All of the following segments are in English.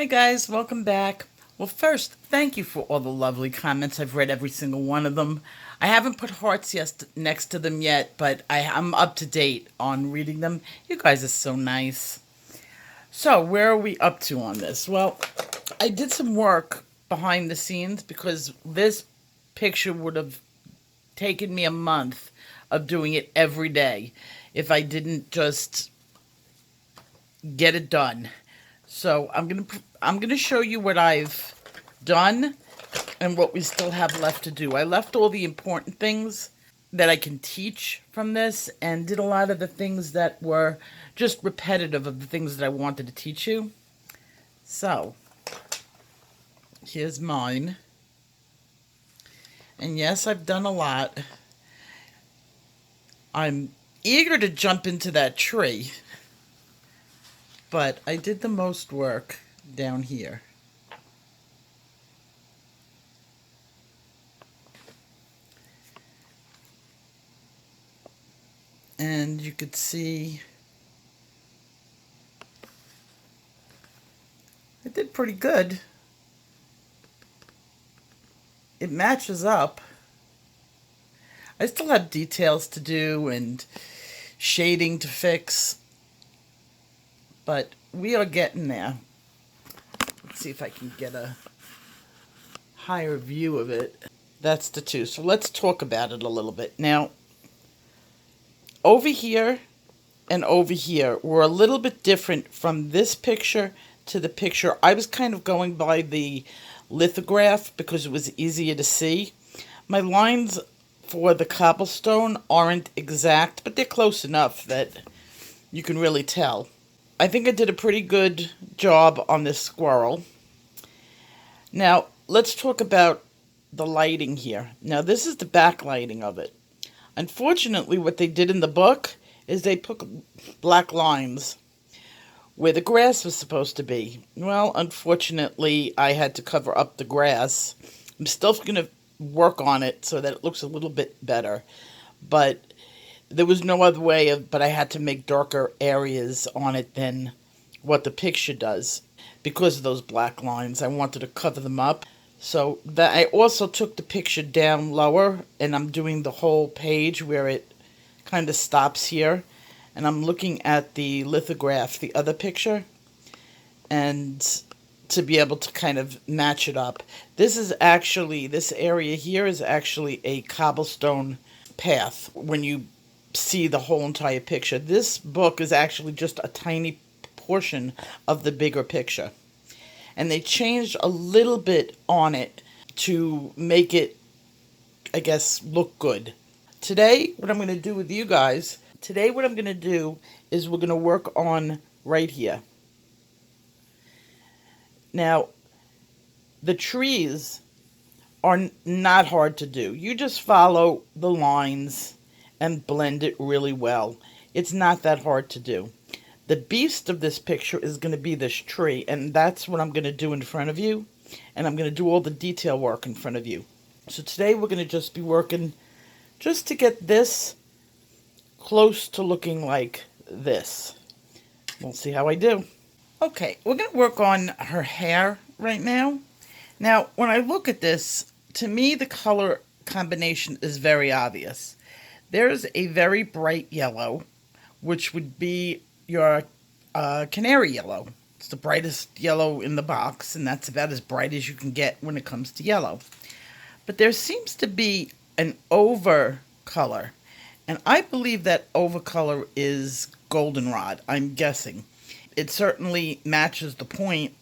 Hi guys, welcome back. Well, first, thank you for all the lovely comments. I've read every single one of them. I haven't put hearts next to them yet, but I'm up to date on reading them. You guys are so nice. So, where are we up to on this? Well, I did some work behind the scenes because this picture would have taken me a month of doing it every day if I didn't just get it done. So I'm gonna show you what I've done and what we still have left to do. I left all the important things that I can teach from this and did a lot of the things that were just repetitive of the things that I wanted to teach you. So here's mine. And yes, I've done a lot. I'm eager to jump into that tree, but I did the most work down here. And you could see I did pretty good. It matches up. I still have details to do and shading to fix, but we are getting there. Let's see if I can get a higher view of it. That's the two. So let's talk about it a little bit. Now, over here and over here were a little bit different from this picture to the picture. I was kind of going by the lithograph because it was easier to see. My lines for the cobblestone aren't exact, but they're close enough that you can really tell. I think I did a pretty good job on this squirrel. Now, let's talk about the lighting here. Now, this is the backlighting of it. Unfortunately, what they did in the book is they put black lines where the grass was supposed to be. Well, unfortunately, I had to cover up the grass. I'm still going to work on it so that it looks a little bit better. But there was no other way but I had to make darker areas on it than what the picture does. Because of those black lines, I wanted to cover them up. So that I also took the picture down lower, and I'm doing the whole page where it kind of stops here. And I'm looking at the lithograph, the other picture, and to be able to kind of match it up. This area here is actually a cobblestone path when you see the whole entire picture. This book is actually just a tiny portion of the bigger picture. And they changed a little bit on it to make it, I guess, look good. Today, what I'm going to do with you guys, we're going to work on right here. Now, the trees are not hard to do. You just follow the lines and blend it really well. It's not that hard to do. The beast of this picture is going to be this tree, and that's what I'm going to do in front of you, and I'm going to do all the detail work in front of you. So today we're going to just be working just to get this close to looking like this. We'll see how I do. Okay, we're going to work on her hair right now. Now, when I look at this, to me the color combination is very obvious. There's a very bright yellow, which would be your canary yellow. It's the brightest yellow in the box, and that's about as bright as you can get when it comes to yellow. But there seems to be an over color, and I believe that over color is goldenrod, I'm guessing. It certainly matches the point,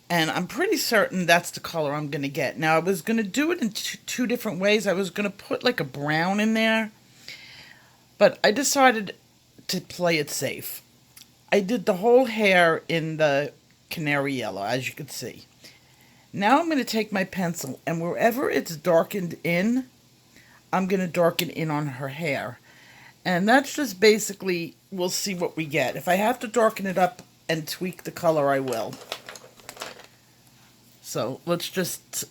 and I'm pretty certain that's the color I'm going to get. Now, I was going to do it in two different ways. I was going to put like a brown in there, but I decided to play it safe. I did the whole hair in the canary yellow, as you can see. Now I'm going to take my pencil, and wherever it's darkened in, I'm going to darken in on her hair. And that's just basically, we'll see what we get. If I have to darken it up and tweak the color, I will. So let's just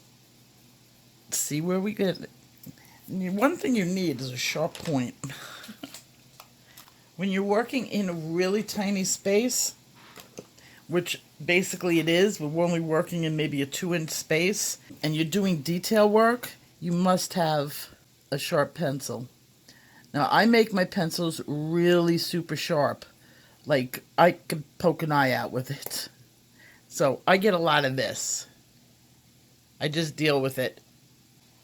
see where we get it. One thing you need is a sharp point. When you're working in a really tiny space, which basically it is. We're only working in maybe a 2-inch space, and you're doing detail work, you must have a sharp pencil. Now, I make my pencils really super sharp. Like, I could poke an eye out with it. So, I get a lot of this. I just deal with it.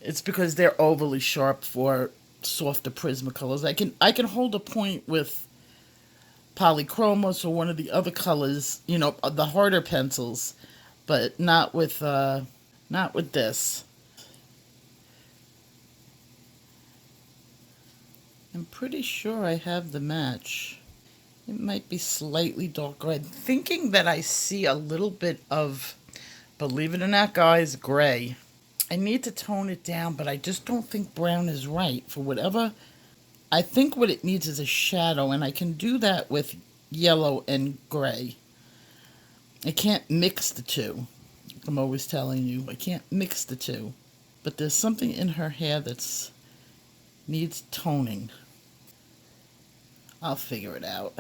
It's because they're overly sharp for softer Prismacolors. I can hold a point with Polychromos or one of the other colors, the harder pencils, but not with this. I'm pretty sure I have the match. It might be slightly darker. I'm thinking that I see a little bit of, believe it or not, guys, gray. I need to tone it down, but I just don't think brown is right for whatever. I think what it needs is a shadow, and I can do that with yellow and gray. I can't mix the two. I'm always telling you, I can't mix the two. But there's something in her hair that's needs toning. I'll figure it out.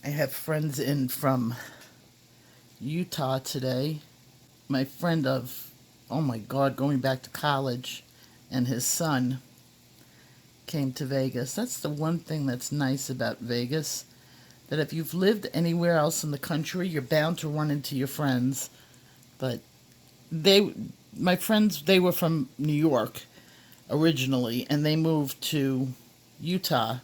I have friends in from Utah today. My friend of, oh my God, going back to college, and his son came to Vegas. That's the one thing that's nice about Vegas, that if you've lived anywhere else in the country, you're bound to run into your friends. But my friends, they were from New York originally, and they moved to Utah,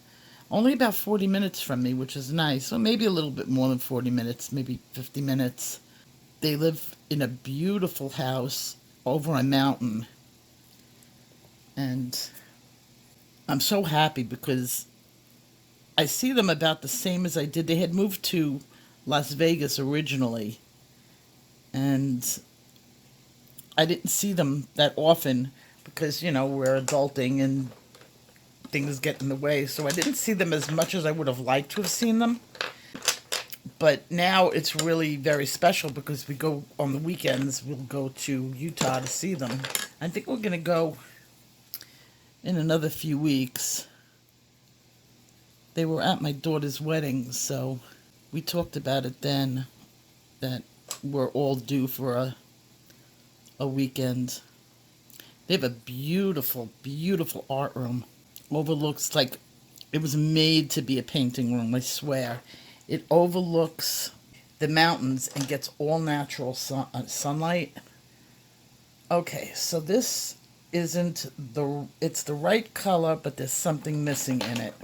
only about 40 minutes from me, which is nice. So maybe a little bit more than 40 minutes, maybe 50 minutes. They live in a beautiful house over a mountain. And I'm so happy because I see them about the same as I did. They had moved to Las Vegas originally, and I didn't see them that often because, we're adulting and things get in the way. So I didn't see them as much as I would have liked to have seen them. But now it's really very special because we go on the weekends. We'll go to Utah to see them. I think we're going to go in another few weeks. They were at my daughter's wedding, so we talked about it then, that we're all due for a weekend. They have a beautiful, beautiful art room. Overlooks, like, it was made to be a painting room, I swear. It overlooks the mountains and gets all natural sunlight. Okay, so this isn't it's the right color, but there's something missing in it.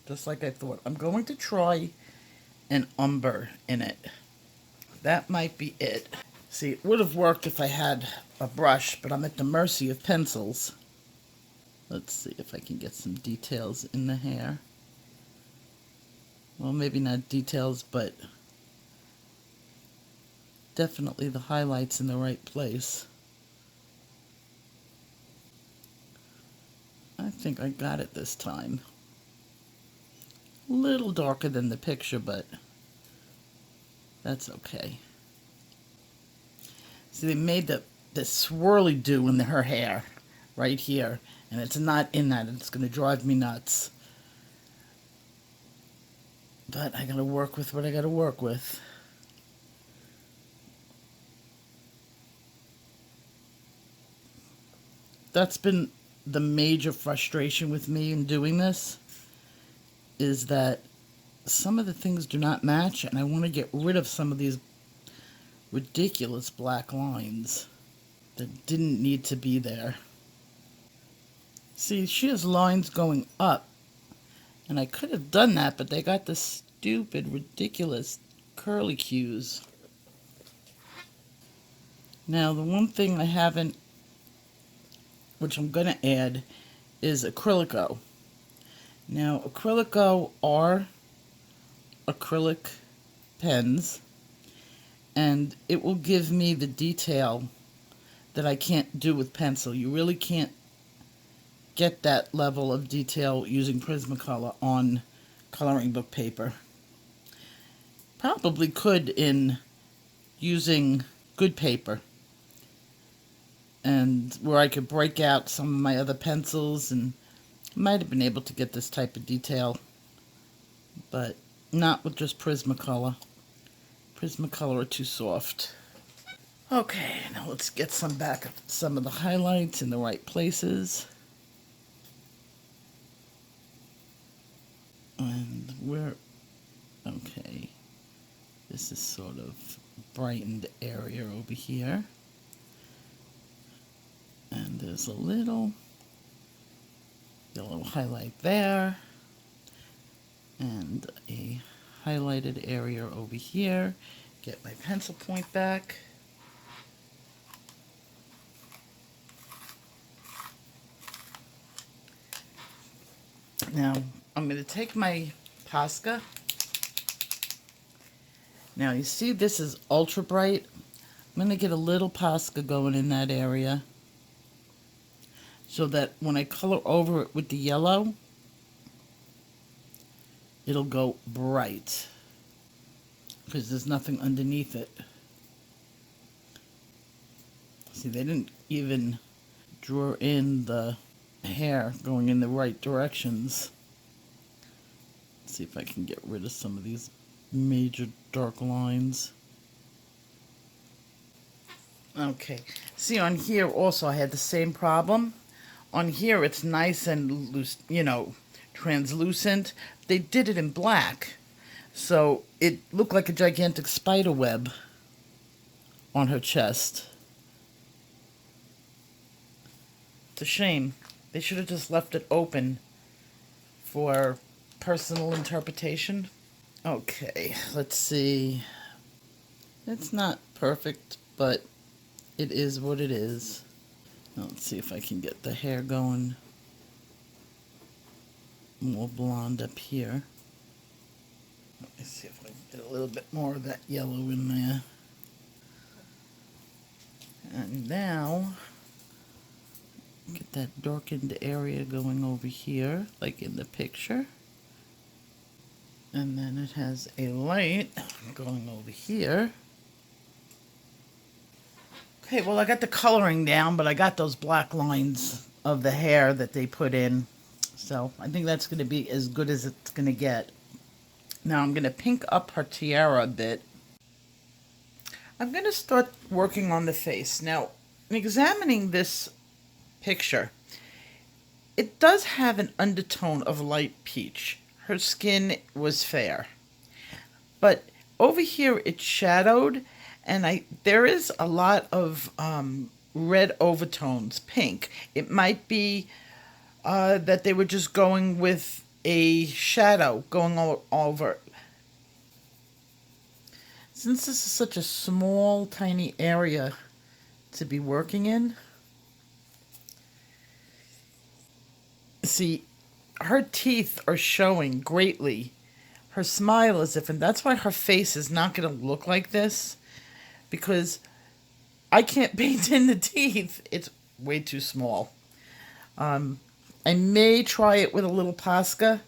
Just like I thought. I'm going to try an umber in it. That might be it. See, it would have worked if I had a brush, but I'm at the mercy of pencils. Let's see if I can get some details in the hair. Well, maybe not details, but definitely the highlights in the right place. I think I got it this time. A little darker than the picture, but that's okay. See, they made the swirly do in her hair right here, and it's not in that. It's going to drive me nuts. But I got to work with what I got to work with. That's been the major frustration with me in doing this, is that some of the things do not match, and I want to get rid of some of these ridiculous black lines that didn't need to be there. See, she has lines going up, and I could have done that, but they got the stupid, ridiculous curly cues. Now, the one thing I haven't, which I'm going to add, is Acrylico. Now, Acrylico are acrylic pens, and it will give me the detail that I can't do with pencil. You really can't get that level of detail using Prismacolor on coloring book paper. Probably could in using good paper, and where I could break out some of my other pencils, and might have been able to get this type of detail, but not with just Prismacolor. Prismacolor are too soft. Okay, now let's get some of the highlights in the right places. And okay, this is sort of brightened area over here. And there's a little yellow highlight there. And a highlighted area over here. Get my pencil point back. Now, I'm going to take my Posca. Now, you see this is ultra bright. I'm going to get a little Posca going in that area so that when I color over it with the yellow, it'll go bright because there's nothing underneath it. See, they didn't even draw in the hair going in the right directions. Let's see if I can get rid of some of these major dark lines. Okay, see on here also I had the same problem. On here it's nice and loose, translucent. They did it in black, so it looked like a gigantic spider web on her chest. It's a shame. They should have just left it open for personal interpretation. Okay, let's see. It's not perfect, but it is what it is. Now let's see if I can get the hair going more blonde up here. Let me see if I can get a little bit more of that yellow in there. And now, get that darkened area going over here, like in the picture. And then it has a light going over here. Okay, well, I got the coloring down, but I got those black lines of the hair that they put in. So I think that's going to be as good as it's going to get. Now I'm going to pink up her tiara a bit. I'm going to start working on the face. Now, in examining this picture, it does have an undertone of light peach. Her skin was fair. But over here it's shadowed, and there is a lot of red overtones, pink. It might be that they were just going with a shadow going all over. Since this is such a small, tiny area to be working in, see, her teeth are showing greatly. Her smile is different. That's why her face is not going to look like this, because I can't paint in the teeth. It's way too small. I may try it with a little Posca.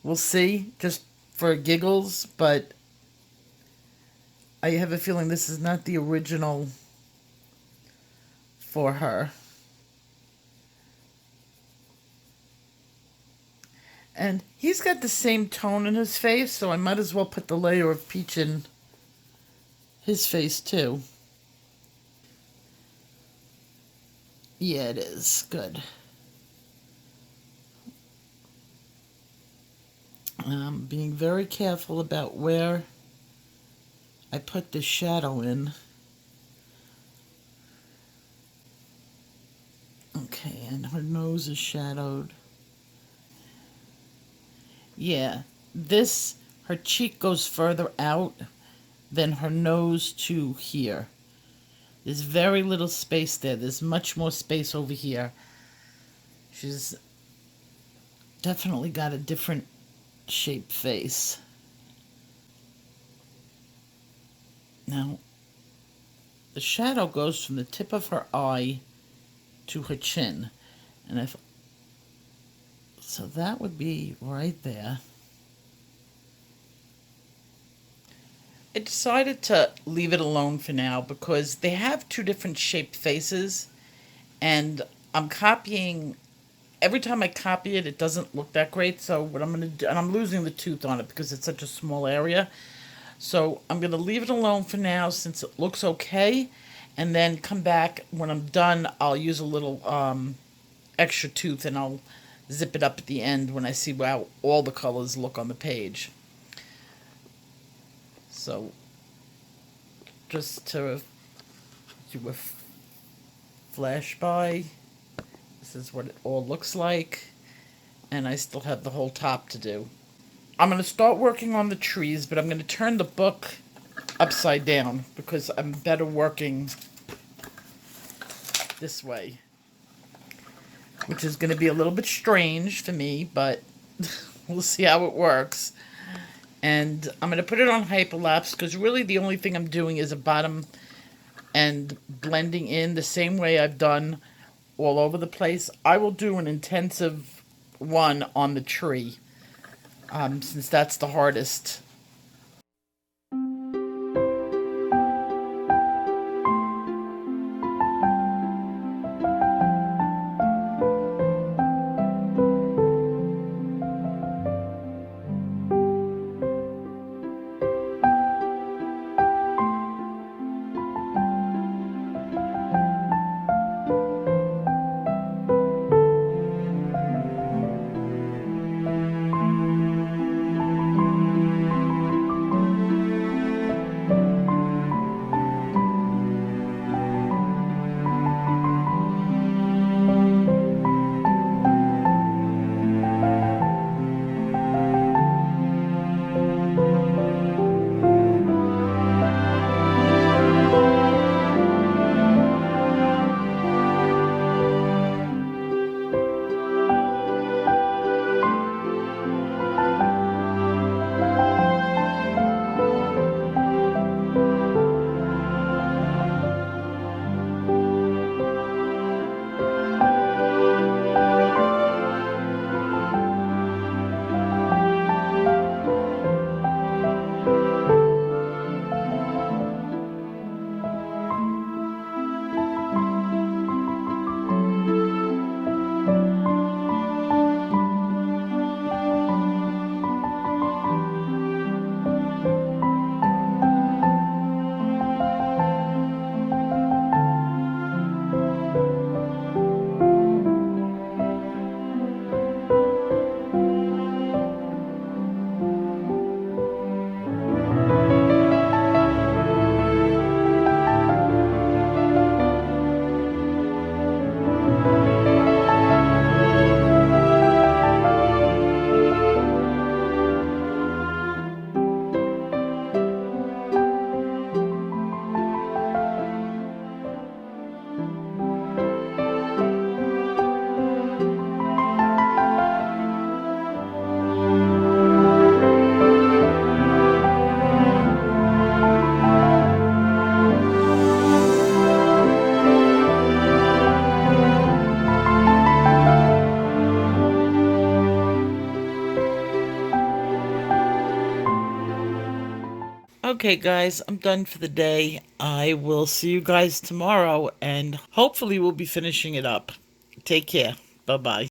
We'll see, just for giggles, but I have a feeling this is not the original for her. And he's got the same tone in his face, so I might as well put the layer of peach in his face too. Yeah, it is. Good. I'm being very careful about where I put the shadow in. Okay, and her nose is shadowed. Yeah, her cheek goes further out than her nose to here. There's very little space there. There's much more space over here. She's definitely got a different shaped face. Now, the shadow goes from the tip of her eye to her chin. And so that would be right there. I decided to leave it alone for now because they have two different shaped faces, and I'm copying. Every time I copy it, it doesn't look that great. So what I'm going to do, and I'm losing the tooth on it because it's such a small area. So I'm going to leave it alone for now since it looks okay, and then come back when I'm done. I'll use a little extra tooth and I'll zip it up at the end when I see how all the colors look on the page. So just to do a flash by, this is what it all looks like, and I still have the whole top to do. I'm going to start working on the trees, but I'm going to turn the book upside down because I'm better working this way, which is going to be a little bit strange for me, but we'll see how it works. And I'm going to put it on hyperlapse because really the only thing I'm doing is a bottom and blending in the same way I've done all over the place. I will do an intensive one on the tree, since that's the hardest. Okay, guys, I'm done for the day. I will see you guys tomorrow, and hopefully we'll be finishing it up. Take care. Bye-bye.